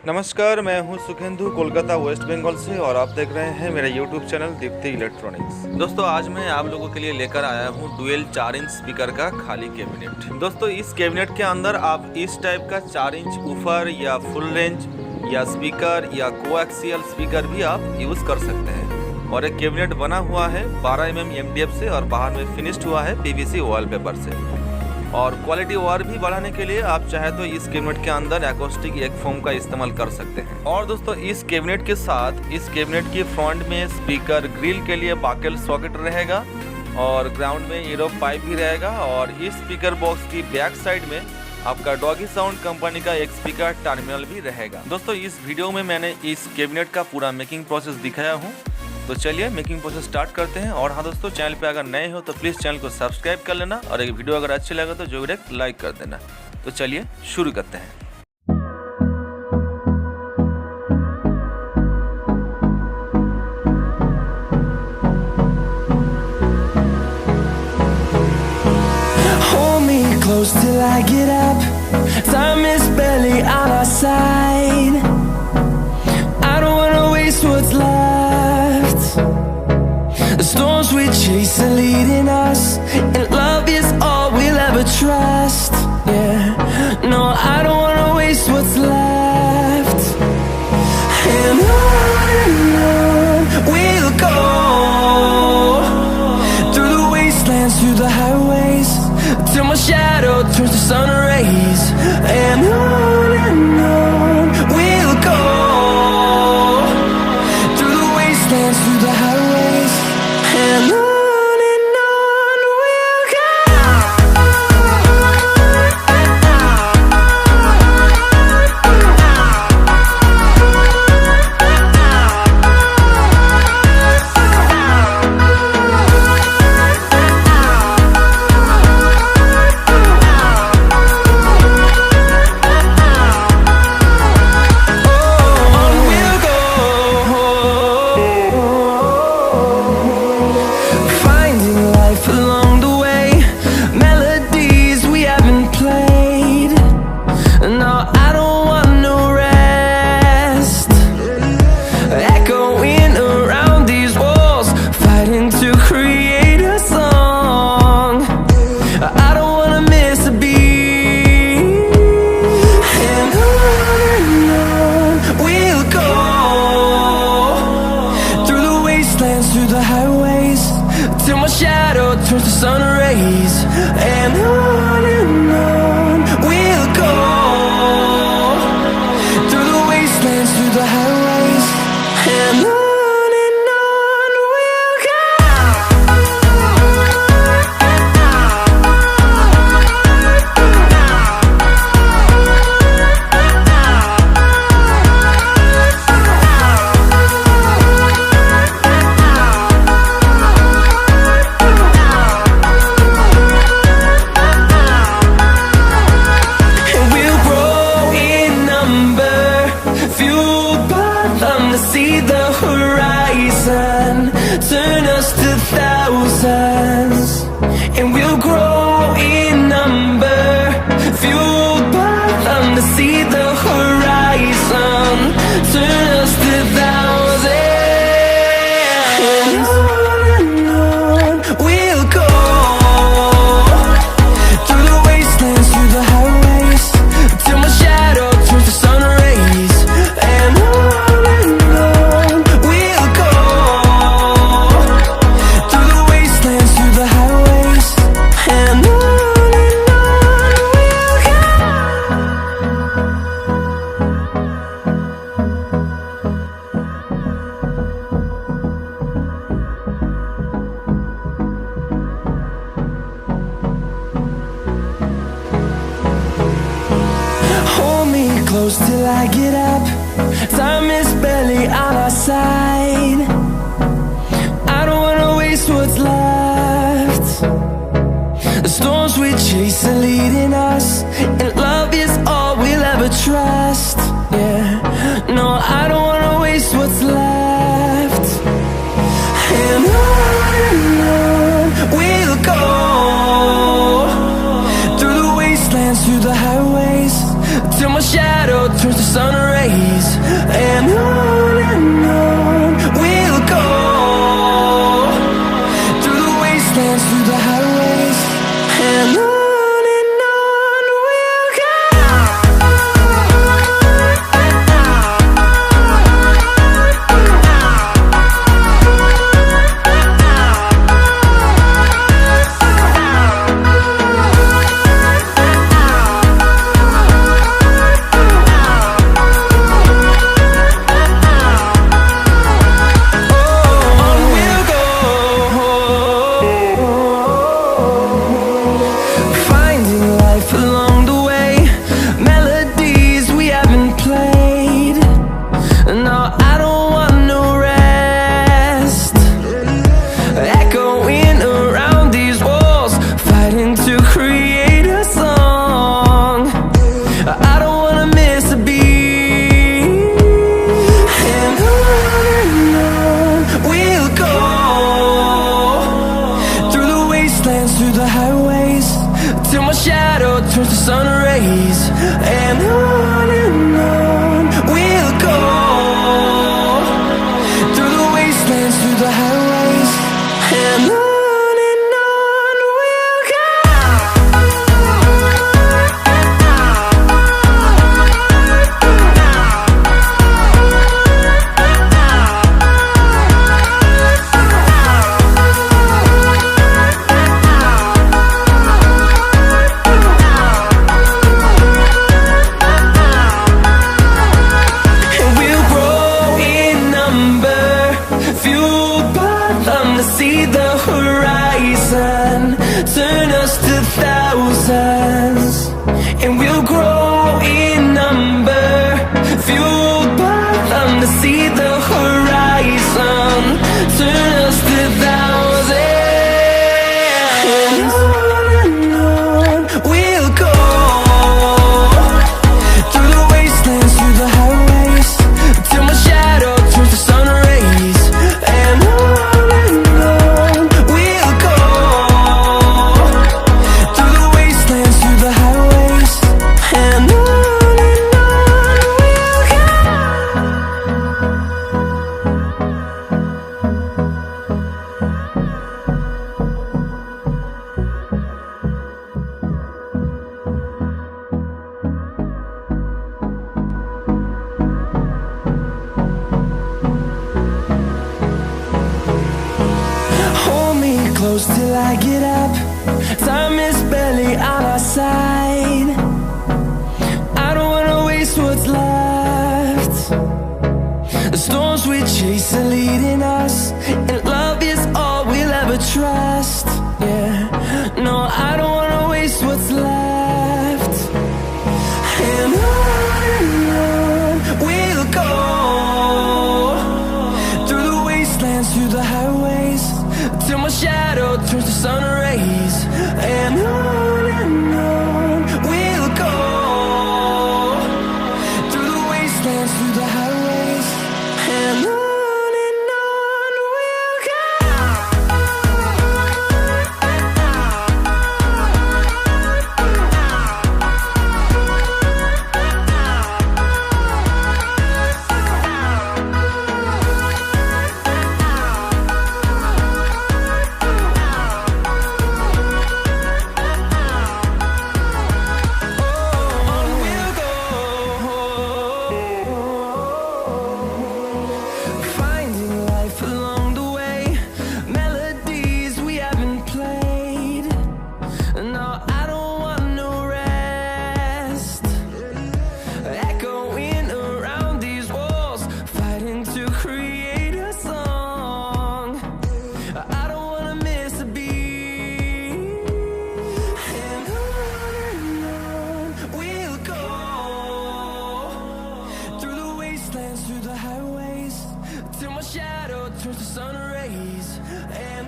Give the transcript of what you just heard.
नमस्कार, मैं हूं सुखेंदु कोलकाता वेस्ट बंगाल से और आप देख रहे हैं मेरा यूट्यूब चैनल दीप्ति इलेक्ट्रॉनिक्स। दोस्तों, आज मैं आप लोगों के लिए लेकर आया हूं डुएल 4 इंच स्पीकर का खाली कैबिनेट। दोस्तों, इस कैबिनेट के अंदर आप इस टाइप का 4 इंच वूफर या फुल रेंज या स्पीकर या कोएक्सियल स्पीकर भी आप यूज़ कर सकते हैं। और एक कैबिनेट बना हुआ है 12 mm MDF से और बाहर में फिनिश्ड हुआ है PVC वॉलपेपर से। और क्वालिटी और भी बढ़ाने के लिए आप चाहे तो इस कैबिनेट के अंदर एकोस्टिक एक फोम का इस्तेमाल कर सकते हैं। और दोस्तों, इस कैबिनेट के साथ इस कैबिनेट की फ्रंट में स्पीकर ग्रिल के लिए बाकेल सॉकेट रहेगा और ग्राउंड में यूरो पाइप भी रहेगा। और इस स्पीकर बॉक्स की बैक साइड में आपका डॉगी साउंड कंपनी का एक स्पीकर टर्मिनल भी रहेगा। दोस्तों, इस वीडियो में मैंने इस कैबिनेट का पूरा मेकिंग प्रोसेस दिखाया हूँ, तो चलिए मेकिंग प्रोसेस स्टार्ट करते हैं। और हाँ दोस्तों, चैनल पे अगर नए हो तो प्लीज़ चैनल को सब्सक्राइब कर लेना और एक वीडियो अगर अच्छी लगे तो जरूर एक लाइक कर देना। तो चलिए शुरू करते हैं। Hold me close till I get up. Time is barely on our side. I don't wanna waste what's left. The storms we chase are leading us, and love is all we'll ever trust. Yeah, no, I don't wanna waste what's left. And on we'll go, through the wastelands, through the highways, till my shadow turns to sun rays. And on we'll go, through the wastelands, through the highways, and on we'll go. Through the highways, till my shadow turns to sun rays. And on we'll go, through the wastelands, through the highways, and on we'll go. See the horizon, turn us to thousands, and we'll grow in number, fueled by them to see the horizon, turn us to thousands, and on we'll go, through the wastelands, through the highways, till my shadow turns to sun rays. And close till I get up. Time is barely on our side. I don't wanna waste what's left. The storms we chase are leading us, and love is all we'll ever trust. Yeah, no, I don't wanna waste what's left. And on we'll go, through the wastelands, through the highways, till my shadow turns to sun rays. rays, and on we'll go, through the wastelands, through the highways, and on we'll go. Till I get up, time is barely on our side. I don't wanna waste what's left. The storms we chase are leading us, and love is all we'll ever trust. Yeah, no, I don't wanna waste what's left. And on we'll go, through the wastelands, through the highways, till my shadow turns to sun rays, and on we'll go, through the wastelands, through the highways, and on we'll go. Through the highways, till my shadow turns to sun rays, and